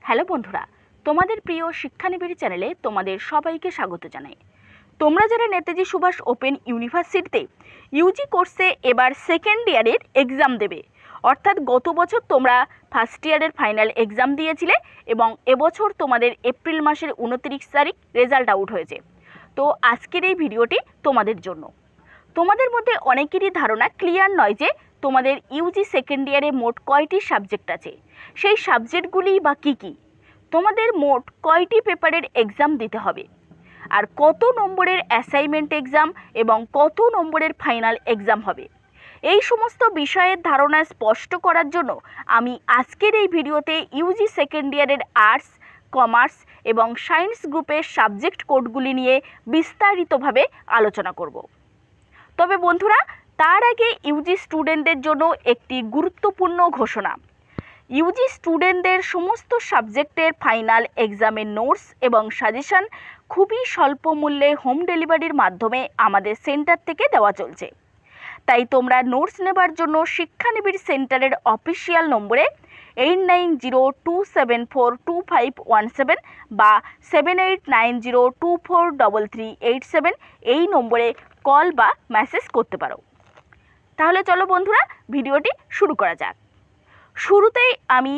Hello বন্ধুরা, তোমাদের প্রিয় শিক্ষানিবিড় চ্যানেলে তোমাদের সবাইকে স্বাগত জানাই। তোমরা যারা নেতাজি সুভাষ ওপেন ইউনিভার্সিটিতে ইউজি কোর্সে এবার সেকেন্ড ইয়ারের এক্সাম দেবে, অর্থাৎ গত বছর তোমরা ফার্স্ট ইয়ারের ফাইনাল এক্সাম দিয়েছিলে এবং এবছর তোমাদের এপ্রিল মাসের 29 তারিখ রেজাল্ট আউট হয়েছে। তো আজকের এই ভিডিওটি তোমাদের জন্য। তোমাদের মধ্যে অনেকেরই ধারণা ক্লিয়ার নয় যে তোমাদের ইউজি সেকেন্ড ইয়ারে মোট কয়টি সাবজেক্ট আছে, সেই সাবজেক্টগুলি বা কী কী, তোমাদের মোট কয়টি পেপারের এক্সাম দিতে হবে, আর কত নম্বরের অ্যাসাইনমেন্ট এক্সাম এবং কত নম্বরের ফাইনাল এক্সাম হবে। এই সমস্ত বিষয়ের ধারণা স্পষ্ট করার জন্য আমি আজকের এই ভিডিওতে ইউজি সেকেন্ড ইয়ারের আর্টস, কমার্স এবং সায়েন্স গ্রুপের সাবজেক্ট কোডগুলি নিয়ে বিস্তারিতভাবে আলোচনা করব। তবে বন্ধুরা, তার আগে ইউজি স্টুডেন্টদের জন্য একটি গুরুত্বপূর্ণ ঘোষণা। ইউজি স্টুডেন্টদের সমস্ত সাবজেক্টের ফাইনাল এক্সামের নোটস এবং সাজেশন খুবই স্বল্প মূল্যে হোম ডেলিভারির মাধ্যমে আমাদের সেন্টার থেকে দেওয়া চলছে। তাই তোমরা নোটস নেবার জন্য শিক্ষানিবিড় সেন্টারের অফিসিয়াল নম্বরে 8902742517 বা 7890243387 এই নম্বরে কল বা মেসেজ করতে পারো। তাহলে চলো বন্ধুরা, ভিডিওটি শুরু করা যাক। শুরুতেই আমি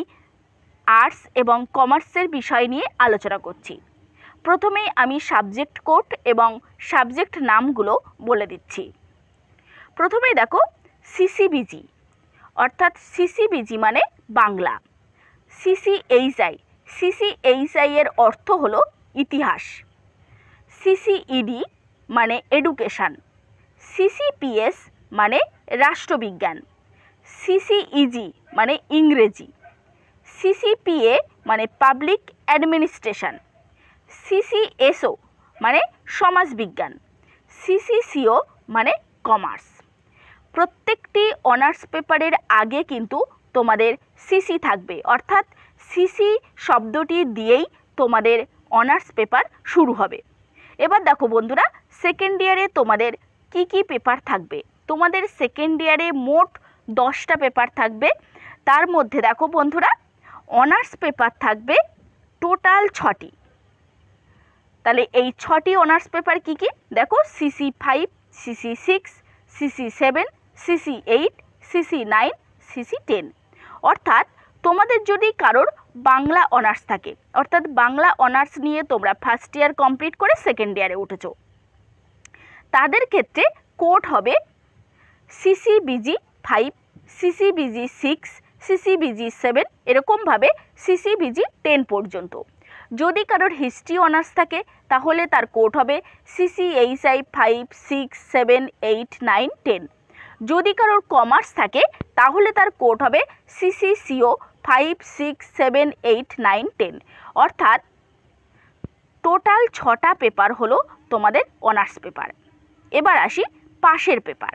আর্টস এবং কমার্সের বিষয় নিয়ে আলোচনা করছি। প্রথমেই আমি সাবজেক্ট কোড এবং সাবজেক্ট নামগুলো বলে দিচ্ছি। প্রথমেই দেখো সিসিবিজি, অর্থাৎ সিসিবিজি মানে বাংলা। সিসিএইচআই এর অর্থ হলো ইতিহাস। সিসিইডি মানে এডুকেশান। সিসিপিএস মানে রাষ্ট্রবিজ্ঞান। সিসিইজি মানে ইংরেজি। সিসিপিএ মানে পাবলিক অ্যাডমিনিস্ট্রেশন। সিসিএসও মানে সমাজবিজ্ঞান। সিসিসিও মানে কমার্স। প্রত্যেকটি অনার্স পেপারের আগে কিন্তু তোমাদের সিসি থাকবে, অর্থাৎ সিসি শব্দটি দিয়েই তোমাদের অনার্স পেপার শুরু হবে। এবার দেখো বন্ধুরা, সেকেন্ড ইয়ারে তোমাদের কি কি পেপার থাকবে। তোমাদের সেকেন্ড ইয়ারে মোট 10টা পেপার থাকবে। তার মধ্যে দেখো বন্ধুরা, অনার্স পেপার থাকবে টোটাল 6টি। তাহলে এই 6টি অনার্স পেপার কি কি দেখো, CC5, CC6, CC7, CC8, CC9, CC10। অর্থাৎ তোমাদের যদি কারোর বাংলা অনার্স থাকে, অর্থাৎ বাংলা অনার্স নিয়ে তোমরা ফার্স্ট ইয়ার কমপ্লিট করে সেকেন্ড ইয়ারে উঠেছো, তাদের ক্ষেত্রে কোড হবে CCBG5, CCBG6, CCBG7, এরকমভাবে CCBG10 পর্যন্ত। যদি কারোর হিস্ট্রি অনার্স থাকে তাহলে তার কোড হবে CCHI5, 6, 7, 8, 9, 10। যদি কারোর কমার্স থাকে তাহলে তার কোড হবে CCCO5, 6, 7, 8, 9, 10। অর্থাৎ টোটাল 6টা পেপার হলো তোমাদের অনার্স পেপার। এবার আসি পাশের পেপার।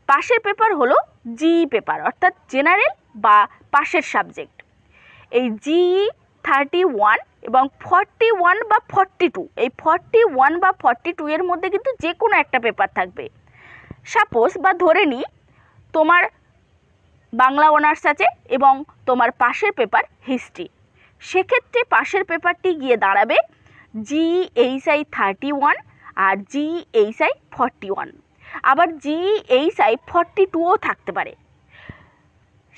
পাশের পেপার হলো জিই পেপার, অর্থাৎ জেনারেল বা পাশের সাবজেক্ট। এই জিই 31 এবং 41 বা 42, এই 41 বা 42 এর মধ্যে কিন্তু যে কোনো একটা পেপার থাকবে। সাপোজ বা ধরে নিই তোমার বাংলা অনার্স আছে এবং তোমার পাশের পেপার হিস্ট্রি, সেক্ষেত্রে পাশের পেপারটি গিয়ে দাঁড়াবে GEHI 31 আর GEHI 41। আবার GEHI 42ও থাকতে পারে।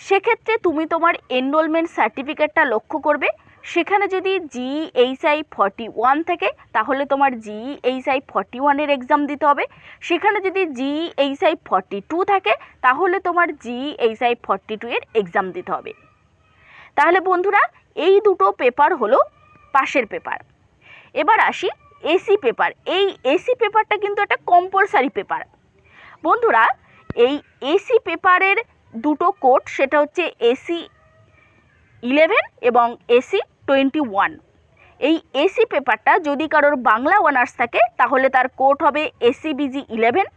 সেক্ষেত্রে তুমি তোমার এনরোলমেন্ট সার্টিফিকেটটা লক্ষ্য করবে। সেখানে যদি GEHI 41 থাকে তাহলে তোমার GEHI 41 এক্সাম দিতে হবে। সেখানে যদি GEHI 42 থাকে তাহলে তোমার GEHI 42 এর এক্সাম দিতে হবে। তাহলে বন্ধুরা, এই দুটো পেপার হলো পাশের পেপার। এবার আসি এসি পেপার। এই এসি পেপারটা কিন্তু একটা কম্পালসারি পেপার। বন্ধুরা, এই এসি পেপারের দুটো কোড, সেটা হচ্ছে AC11 এবং AC21। এই এসি পেপারটা যদি কারোর বাংলা অনার্স থাকে তাহলে তার কোড হবে ACBG11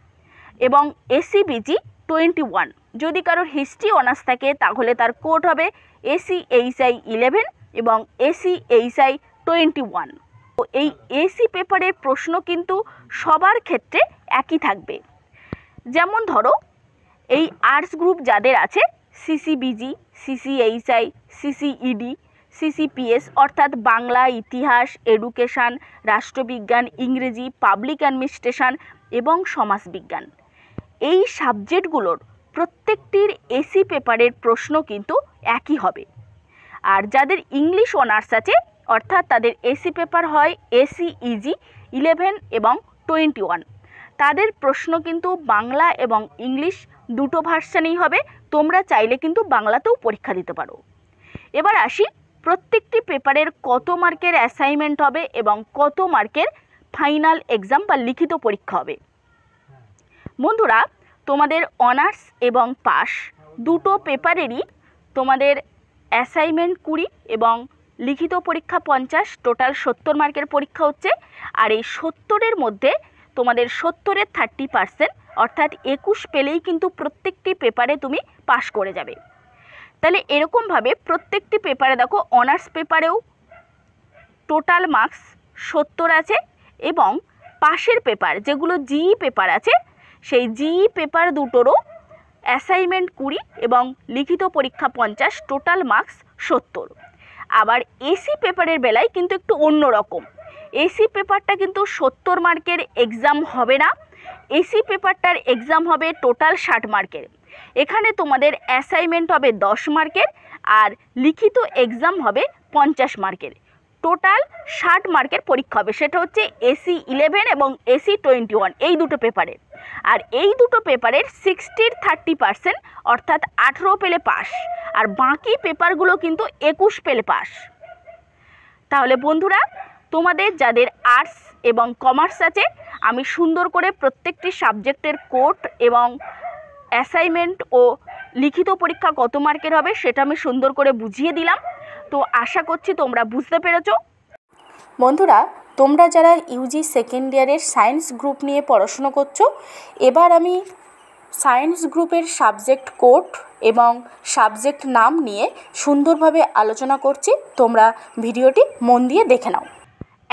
এবং ACBG21। যদি কারোর হিস্ট্রি অনার্স থাকে তাহলে তার কোড হবে ACHI11 এবং ACHI21। তো এই এসি পেপারের প্রশ্ন কিন্তু সবার ক্ষেত্রে একই থাকবে। যেমন ধরো এই আর্টস গ্রুপ যাদের আছে CCBG, সিসিএইচআই, সিসিইডি, সিসিপিএস অর্থাৎ বাংলা, ইতিহাস, এডুকেশান, রাষ্ট্রবিজ্ঞান, ইংরেজি, পাবলিক অ্যাডমিনিস্ট্রেশন এবং সমাজবিজ্ঞান। এই সাবজেক্টগুলোর প্রত্যেকটির এসি পেপারের প্রশ্ন কিন্তু একই হবে। আর যাদের ইংলিশ অনার্স আছে অর্থাৎ তাদের এসি পেপার হয় এসি ইজি 11 এবং 21, তাদের প্রশ্ন কিন্তু বাংলা এবং ইংলিশ দুটো ভার্সানেই হবে। তোমরা চাইলে কিন্তু বাংলাতেও পরীক্ষা দিতে পারো। এবার আসি প্রত্যেকটি পেপারের কত মার্কের অ্যাসাইনমেন্ট হবে এবং কত মার্কের ফাইনাল এক্সাম বা লিখিত পরীক্ষা হবে। বন্ধুরা, তোমাদের অনার্স এবং পাস দুটো পেপারেরই তোমাদের অ্যাসাইনমেন্ট 20 এবং লিখিত পরীক্ষা 50, টোটাল 70 মার্কের পরীক্ষা হচ্ছে। আর এই 70-এর মধ্যে তোমাদের 70-এর 30% অর্থাৎ 21 পেলেই কিন্তু প্রত্যেকটি পেপারে তুমি পাস করে যাবে। তাহলে এরকমভাবে প্রত্যেকটি পেপারে দেখো, অনার্স পেপারেও টোটাল মার্কস 70 আছে এবং পাশের পেপার যেগুলো জিই পেপার আছে সেই জিই পেপার দুটোরও অ্যাসাইনমেন্ট 20 এবং লিখিত পরীক্ষা 50, টোটাল মার্কস 70। আবার এসি পেপারের বেলায় কিন্তু একটু অন্য রকম। এসি পেপারটা কিন্তু 70 মার্কের এক্সাম হবে না। এসি পেপারটার এক্সাম হবে টোটাল 60 মার্কের। এখানে তোমাদের অ্যাসাইনমেন্ট হবে 10 মার্কের আর লিখিত এক্সাম হবে 50 মার্কের। টোটাল 60 মার্কের পরীক্ষা হবে। সেটা হচ্ছে এসি 11 এবং এসি 21 এই দুটো পেপারে। আর এই দুটো পেপারের 60-র 30% অর্থাৎ 18 পেলে পাস, আর বাকি পেপারগুলো কিন্তু 21 পেলে পাস। তাহলে বন্ধুরা, তোমাদের যাদের আর্টস এবং কমার্স আছে আমি সুন্দর করে প্রত্যেকটি সাবজেক্টের কোড এবং অ্যাসাইনমেন্ট ও লিখিত পরীক্ষা কত মার্কের হবে সেটা আমি সুন্দর করে বুঝিয়ে দিলাম। তো আশা করছি তোমরা বুঝতে পেরেছো। বন্ধুরা, তোমরা যারা ইউজি সেকেন্ড ইয়ারের সায়েন্স গ্রুপ নিয়ে পড়াশুনো করছো, এবার আমি সায়েন্স গ্রুপের সাবজেক্ট কোড এবং সাবজেক্ট নাম নিয়ে সুন্দরভাবে আলোচনা করছি। তোমরা ভিডিওটি মন দিয়ে দেখে নাও।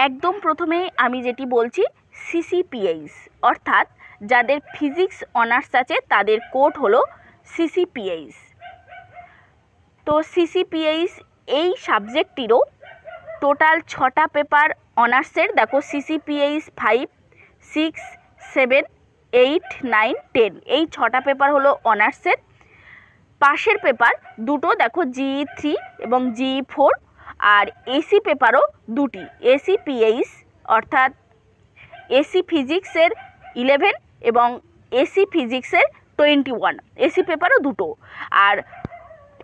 একদম প্রথমেই আমি যেটি বলছি, সিসিপিএইচ অর্থাৎ যাদের ফিজিক্স অনার্স আছে তাদের কোড হলো সিসিপিএইচ। তো সিসিপিএইচ এই সাবজেক্টটিরও টোটাল 6টা পেপার অনার্সের। দেখো, সিসিপিএইচ 5, 6, 7, 8, 9, 10 এই 6টা পেপার হলো অনার্সের। পাশের পেপার দুটো, দেখো জিই 3 এবং জিই 4। আর এসি পেপারও দুটি, এসি পিএইচ অর্থাৎ এসি ফিজিক্সের 11 এবং এসি ফিজিক্সের 21, এসি পেপারও দুটো। আর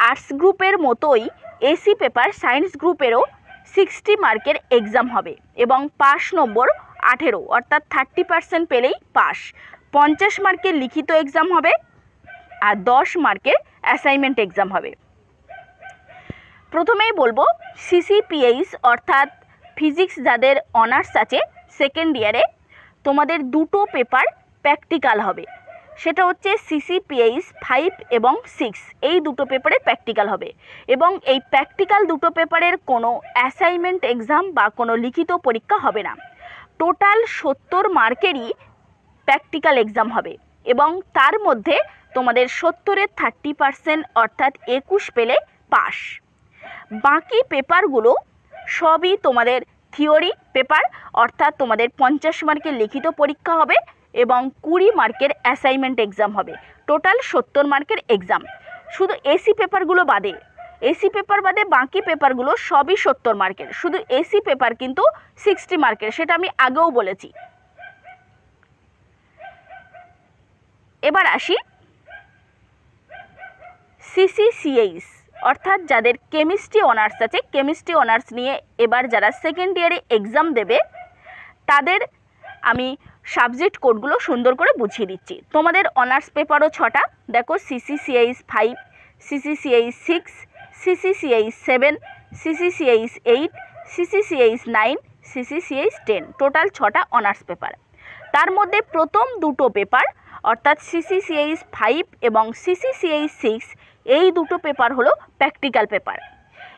আর্টস গ্রুপের মতোই এসি পেপার সায়েন্স গ্রুপেরও 60 মার্কের এক্সাম হবে এবং পাস নম্বর 18, অর্থাৎ 30% পেলেই পাস। 50 মার্কের লিখিত এক্সাম হবে আর 10 মার্কের অ্যাসাইনমেন্ট এক্সাম হবে। প্রথমেই বলবো সিসিপিএইচ অর্থাৎ ফিজিক্স যাদের অনার্স আছে সেকেন্ড ইয়ারে, তোমাদের দুটো পেপার প্র্যাকটিক্যাল হবে। সেটা হচ্ছে সিসিপিএইচ 5 এবং 6 এই দুটো পেপারে প্র্যাকটিক্যাল হবে এবং এই প্র্যাকটিক্যাল দুটো পেপারের কোনো অ্যাসাইনমেন্ট এক্সাম বা কোনো লিখিত পরীক্ষা হবে না। টোটাল 70 মার্কেরই প্র্যাকটিক্যাল এক্সাম হবে এবং তার মধ্যে তোমাদের 70-এর 30% অর্থাৎ 21 পেলে পাস। বাকি পেপারগুলো সবই তোমাদের থিওরি পেপার, অর্থাৎ তোমাদের 50 মার্কের লিখিত পরীক্ষা হবে এবং 20 মার্কের অ্যাসাইনমেন্ট এক্সাম হবে। টোটাল 70 মার্কের এক্সাম। শুধু এসি পেপারগুলো বাদে, এসি পেপার বাদে বাকি পেপারগুলো সবই 70 মার্কের। শুধু এসি পেপার কিন্তু 60 মার্কের, সেটা আমি আগেও বলেছি। এবার আসি সিসিসিএইচ অর্থাৎ যাদের কেমিস্ট্রি অনার্স আছে, কেমিস্ট্রি অনার্স নিয়ে এবার যারা সেকেন্ড ইয়ারে এক্সাম দেবে তাদের আমি সাবজেক্ট কোডগুলো সুন্দর করে বুঝিয়ে দিচ্ছি। তোমাদের অনার্স পেপারও 6টা, দেখো CCCH 5, CCCH 6, CCCH 7, CCCH 8, CCCH 9, CCCH 10, total 6টা অনার্স পেপার। তার মধ্যে প্রথম দুটো পেপার অর্থাৎ সিসিসিএইচ 5 এবং সিসিসিএইচ 6 এই দুটো পেপার হলো প্র্যাকটিক্যাল পেপার।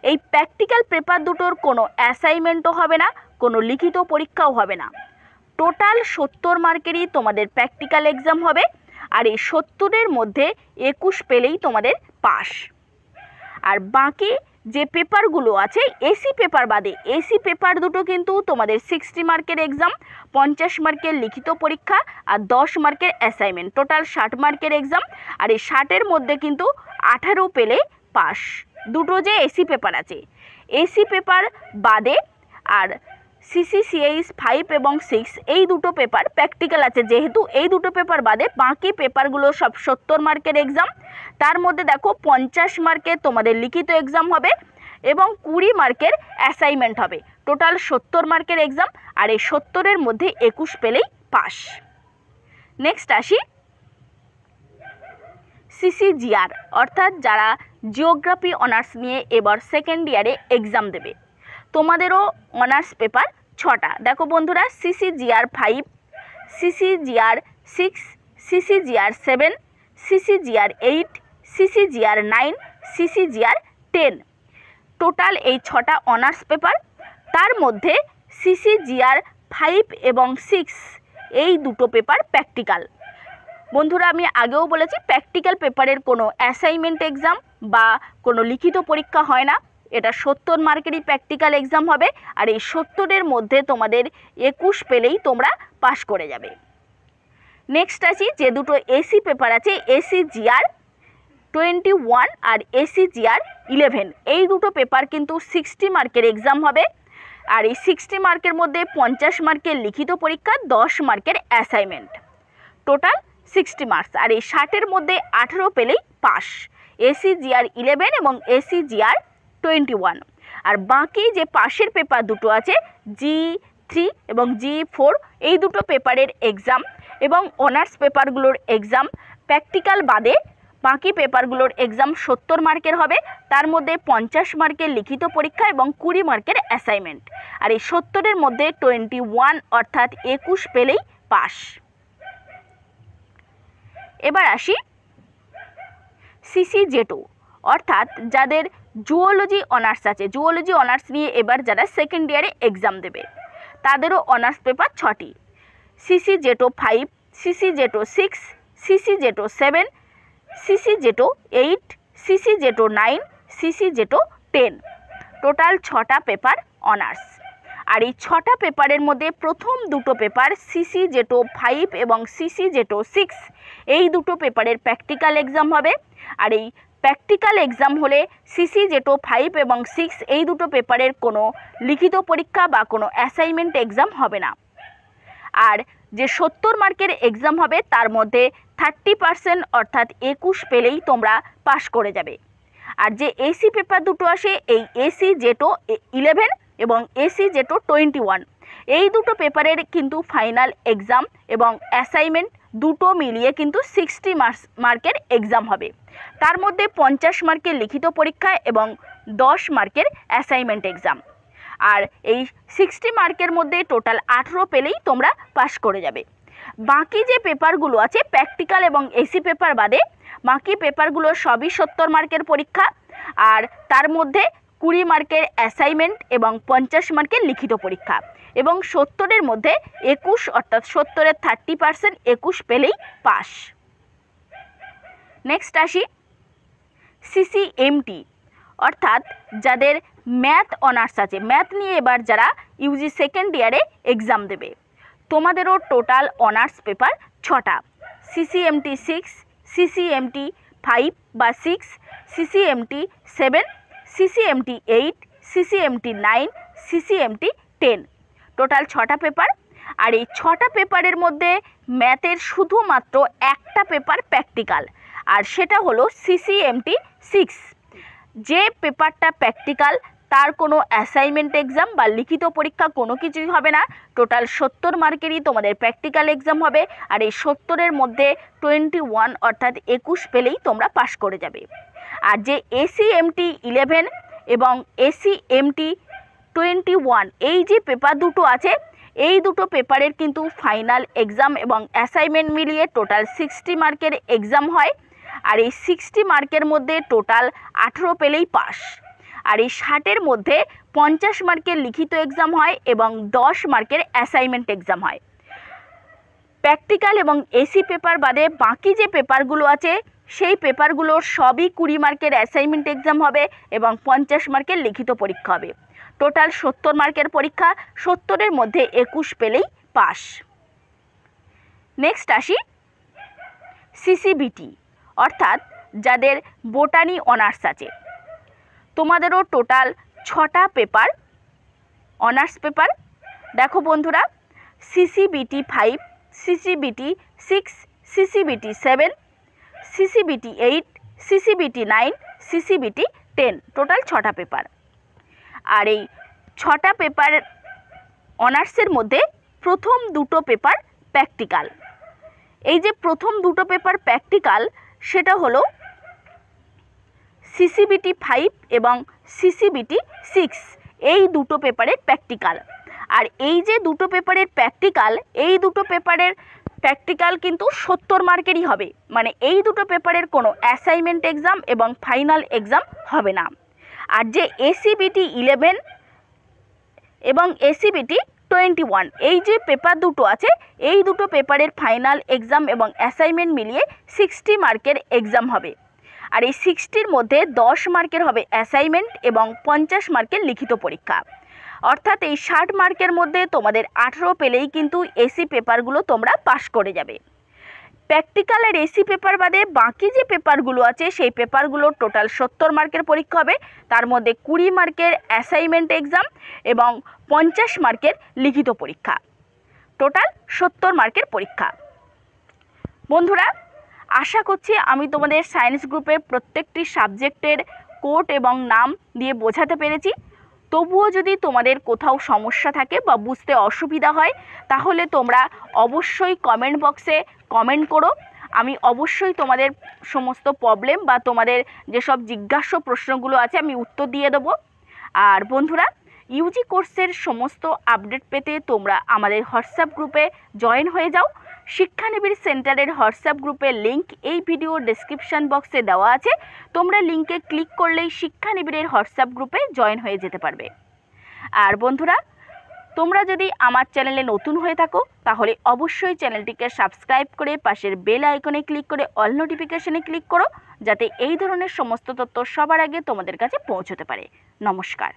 এই প্র্যাকটিক্যাল পেপার দুটোর কোনো অ্যাসাইনমেন্টও হবে না, কোনো লিখিত পরীক্ষাও হবে না। টোটাল 70 মার্কেরই তোমাদের প্র্যাকটিক্যাল এক্সাম হবে আর এই 70-এর মধ্যে 21 পেলেই তোমাদের পাস। আর বাকি যে পেপারগুলো আছে এসি পেপার বাদে, এসি পেপার দুটো কিন্তু তোমাদের 60 মার্কের এক্সাম, 50 মার্কের লিখিত পরীক্ষা আর 10 মার্কের অ্যাসাইনমেন্ট, টোটাল 60 মার্কের এক্সাম। আর এই 60-এর মধ্যে কিন্তু 18 পেলে পাস। দুটো যে এসি পেপার আছে, এসি পেপার বাদে আর CCCH 5 এবং 6 এই দুটো পেপার প্র্যাকটিক্যাল আছে, যেহেতু এই দুটো পেপার বাদে বাকি পেপারগুলো সব 70 মার্কের এক্সাম। তার মধ্যে দেখো 50 মার্কের তোমাদের লিখিত এক্সাম হবে এবং 20 মার্কের অ্যাসাইনমেন্ট হবে, টোটাল 70 মার্কের এক্সাম। আর এই 70-এর মধ্যে 21 পেলেই পাস। নেক্সট আসি CCGR, অর্থাৎ যারা জিওগ্রাফি অনার্স নিয়ে এবার সেকেন্ড ইয়ারে এক্সাম দেবে। তোমাদেরও অনার্স পেপার 6টা। দেখো বন্ধুরা, CCGR 5, CCGR 6, CCGR 7, CCGR 8, CCGR 9, CCGR 10, total এই 6টা অনার্স পেপার। তার মধ্যে CCGR 5 এবং 6 এই দুটো পেপার প্র্যাকটিক্যাল। বন্ধুরা, আমি আগেও বলেছি প্র্যাকটিক্যাল পেপারের কোনো অ্যাসাইনমেন্ট এক্সাম বা কোনো লিখিত পরীক্ষা হয় না, এটা 70 মার্কেরই প্র্যাকটিক্যাল এক্সাম হবে। আর এই 70-এর মধ্যে তোমাদের 21 পেলেই তোমরা পাস করে যাবে। নেক্সট আসি যে দুটো এসি পেপার আছে, ACGR 21 আর ACGR 11, এই দুটো পেপার কিন্তু 60 মার্কের এক্সাম হবে। আর এই 60 মার্কের মধ্যে 50 মার্কের লিখিত পরীক্ষা, 10 মার্কের অ্যাসাইনমেন্ট, টোটাল 60 মার্কস। আর এই 60-এর মধ্যে 18 পেলেই পাস, ACGR 11 এবং ACGR 21। আর বাকি যে পাশের পেপার দুটো আছে G3 এবং G4, এই দুটো পেপারের এক্সাম এবং অনার্স পেপারগুলোর এক্সাম প্র্যাকটিক্যাল বাদে বাকি পেপারগুলোর এক্সাম 70 মার্কের হবে। তার মধ্যে 50 মার্কের লিখিত পরীক্ষা এবং 20 মার্কের অ্যাসাইনমেন্ট। আর এই 70-এর মধ্যে 21 অর্থাৎ 21 পেলেই পাস। এবার আসি CCJ2, অর্থাৎ যাদের জুওলজি অনার্স আছে, জুওলজি অনার্স নিয়ে এবার যারা সেকেন্ড ইয়ারে এক্সাম দেবে, তাদেরও অনার্স পেপার 6টি, CCJ2 5, CCJ2 6, CCJ2 7, CCJ2 8, CCJ2 9, CCJ2 10, total 6টা পেপার অনার্স। আর এই 6টা পেপারের মধ্যে প্রথম দুটো পেপার CCJ2 5 এবং CCJ2 6, এই দুটো পেপারের প্র্যাকটিক্যাল এক্সাম হবে। আর এই প্র্যাকটিক্যাল এক্সাম হলে CCJ2 5 এবং 6 এই দুটো পেপারের কোনো লিখিত পরীক্ষা বা কোনো অ্যাসাইনমেন্ট এক্সাম হবে না। আর যে 70 মার্কের এক্সাম হবে তার মধ্যে 30% অর্থাৎ 21 পেলেই তোমরা পাস করে যাবে। আর যে এসি পেপার দুটো আসে, এই ACJ2 11 এবং ACJ2 21, এই দুটো পেপারের কিন্তু ফাইনাল এক্সাম এবং অ্যাসাইনমেন্ট দুটো মিলিয়ে কিন্তু 60 মার্কের এক্সাম হবে। তার মধ্যে 50 মার্কের লিখিত পরীক্ষা এবং 10 মার্কের অ্যাসাইনমেন্ট এক্সাম। আর এই 60 মার্কের মধ্যে টোটাল 18 পেলেই তোমরা পাস করে যাবে। বাকি যে পেপারগুলো আছে প্র্যাকটিক্যাল এবং এসি পেপার বাদে বাকি পেপারগুলো সবই 70 মার্কের পরীক্ষা। আর তার মধ্যে 20 মার্কের অ্যাসাইনমেন্ট এবং 50 মার্কের লিখিত পরীক্ষা এবং 70-এর মধ্যে 21 অর্থাৎ 70-এর 30%, 21 পেলেই পাস। নেক্সট আসি CCMT, অর্থাৎ যাদের ম্যাথ অনার্স আছে, ম্যাথ নিয়ে এবার যারা ইউজি সেকেন্ড ইয়ারে এক্সাম দেবে, তোমাদেরও টোটাল অনার্স পেপার 6টা, CCMT 6, CCMT 5 বা 6, CCMT 7, CCMT 8, CCMT 9, CCMT 10, total 6টা পেপার। আর এই 6টা পেপারের মধ্যে ম্যাথের শুধুমাত্র একটা পেপার প্র্যাকটিক্যাল, আর সেটা হলো CCMT 6। যে পেপারটা প্র্যাকটিক্যাল তার কোনো অ্যাসাইনমেন্ট এক্সাম বা লিখিত পরীক্ষা কোনো কিছুই হবে না, টোটাল 70 মার্কেরই তোমাদের প্র্যাকটিক্যাল এক্সাম হবে। আর এই 70-এর মধ্যে 21 অর্থাৎ 21 পেলেই তোমরা পাস করে যাবে। আর যে ACMT 11 এবং ACMT 21 এই যে পেপার দুটো আছে, এই দুটো পেপারের কিন্তু ফাইনাল এক্সাম এবং অ্যাসাইনমেন্ট মিলিয়ে টোটাল 60 মার্কের এক্সাম হয়। আর এই 60 মার্কের মধ্যে টোটাল 18 পেলেই পাস। আর এই 60-এর মধ্যে 50 মার্কের লিখিত এক্সাম হয় এবং 10 মার্কের অ্যাসাইনমেন্ট এক্সাম হয়। প্র্যাকটিক্যাল এবং এসি পেপার বাদে বাকি যে পেপারগুলো আছে সেই পেপারগুলোর সবই 20 মার্কের অ্যাসাইনমেন্ট এক্সাম হবে এবং 50 মার্কের লিখিত পরীক্ষা হবে। টোটাল 70 মার্কের পরীক্ষা, 70-এর মধ্যে 21 পেলেই পাস। নেক্সট আসি সিসিবিটি, অর্থাৎ যাদের বোটানি অনার্স আছে, তোমাদেরও টোটাল 6টা পেপার, অনার্স পেপার। দেখো বন্ধুরা, সিসিবিটি 5, সিসিবিটি 6, সিসিবিটি 7, সিসিবিটি 8, সিসিবিটি 9, সিসিবিটি 10, টোটাল 6টা পেপার। আর এই 6টা পেপার অনার্সের মধ্যে প্রথম 2টো পেপার প্র্যাকটিক্যাল। এই যে প্রথম 2টো পেপার প্র্যাকটিক্যাল, সেটা হলো সিসিবিটি 5 এবং সিসিবিটি 6, এই 2টো পেপারের প্র্যাকটিক্যাল। আর এই যে 2টো পেপারের প্র্যাকটিক্যাল, এই 2টো পেপারের প্র্যাকটিক্যাল কিন্তু 70 মার্কেরই হবে, মানে এই 2টো পেপারের কোনো অ্যাসাইনমেন্ট এক্সাম এবং ফাইনাল এক্সাম হবে না। আর যে এসিবিটি 11 এবং এসিবিটি 21, এই যে পেপার দুটো আছে, এই 2টো পেপারের ফাইনাল এক্সাম এবং অ্যাসাইনমেন্ট মিলিয়ে 60 মার্কের এক্সাম হবে। আর এই 60-র মধ্যে 10 মার্কের হবে অ্যাসাইনমেন্ট এবং 50 মার্কের লিখিত পরীক্ষা। অর্থাৎ এই 60 মার্কের মধ্যে তোমাদের 18 পেলেই কিন্তু এসি পেপারগুলো তোমরা পাস করে যাবে। প্র্যাকটিক্যালের এসি পেপার বাদে বাকি যে পেপারগুলো আছে, সেই পেপারগুলো টোটাল 70 মার্কের পরীক্ষা হবে। তার মধ্যে 20 মার্কের অ্যাসাইনমেন্ট এক্সাম এবং 50 মার্কের লিখিত পরীক্ষা, টোটাল 70 মার্কের পরীক্ষা। বন্ধুরা, আশা করছি আমি তোমাদের সায়েন্স গ্রুপের প্রত্যেকটি সাবজেক্টের কোড এবং নাম দিয়ে বোঝাতে পেরেছি। তবুও যদি তোমাদের কোথাও সমস্যা থাকে বা বুঝতে অসুবিধা হয়, তাহলে তোমরা অবশ্যই কমেন্ট বক্সে কমেন্ট করো। আমি অবশ্যই তোমাদের সমস্ত প্রবলেম বা তোমাদের যেসব জিজ্ঞাস্য প্রশ্নগুলো আছে আমি উত্তর দিয়ে দেবো। আর বন্ধুরা, ইউজি কোর্সের সমস্ত আপডেট পেতে তোমরা আমাদের হোয়াটসঅ্যাপ গ্রুপে জয়েন হয়ে যাও। শিক্ষানিবিড় সেন্টারের হোয়াটসঅ্যাপ গ্রুপের লিঙ্ক এই ভিডিওর ডেসক্রিপশান বক্সে দেওয়া আছে। তোমরা লিঙ্কে ক্লিক করলেই শিক্ষানিবিড়ের হোয়াটসঅ্যাপ গ্রুপে জয়েন হয়ে যেতে পারবে। আর বন্ধুরা, তোমরা যদি আমার চ্যানেলে নতুন হয়ে থাকো, তাহলে অবশ্যই চ্যানেলটিকে সাবস্ক্রাইব করে পাশের বেল আইকনে ক্লিক করে অল নোটিফিকেশনে ক্লিক করো, যাতে এই ধরনের সমস্ত তথ্য সবার আগে তোমাদের কাছে পৌঁছতে পারে। নমস্কার।